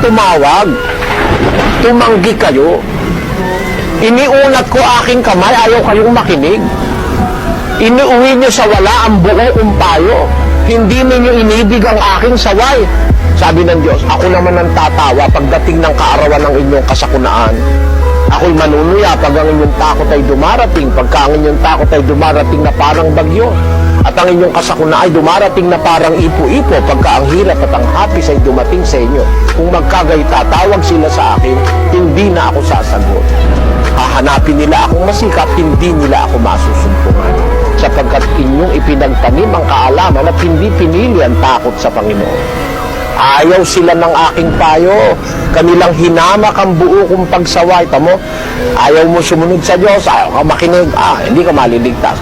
tumawag. Tumanggi kayo. Iniunat ko aking kamay, ayaw kayong makinig. Inuwi niyo sa wala ang buo umpayo. Hindi ninyo inibig ang aking saway. Sabi ng Diyos, ako naman ang tatawa pagdating ng kaarawan ng inyong kasakunaan. Ako'y manunuya pag ang inyong takot ay dumarating, pagka ang inyong takot ay dumarating na parang bagyo, at ang inyong kasakuna ay dumarating na parang ipo-ipo, pagka ang hirap at ang hapis ay dumating sa inyo. Kung magkagay tatawag sila sa akin, hindi na ako sasagot. Hahanapin nila akong masikap, hindi nila ako masusumpungan. Sapagkat inyong ipinagtanim ang kaalaman at hindi pinili ang takot sa Panginoon. Ayaw sila ng aking payo. Kanilang hinamak ang buo kong pagsaway. Tamo, ayaw mo sumunod sa Diyos, ayaw ka makinig, hindi ka maliligtas.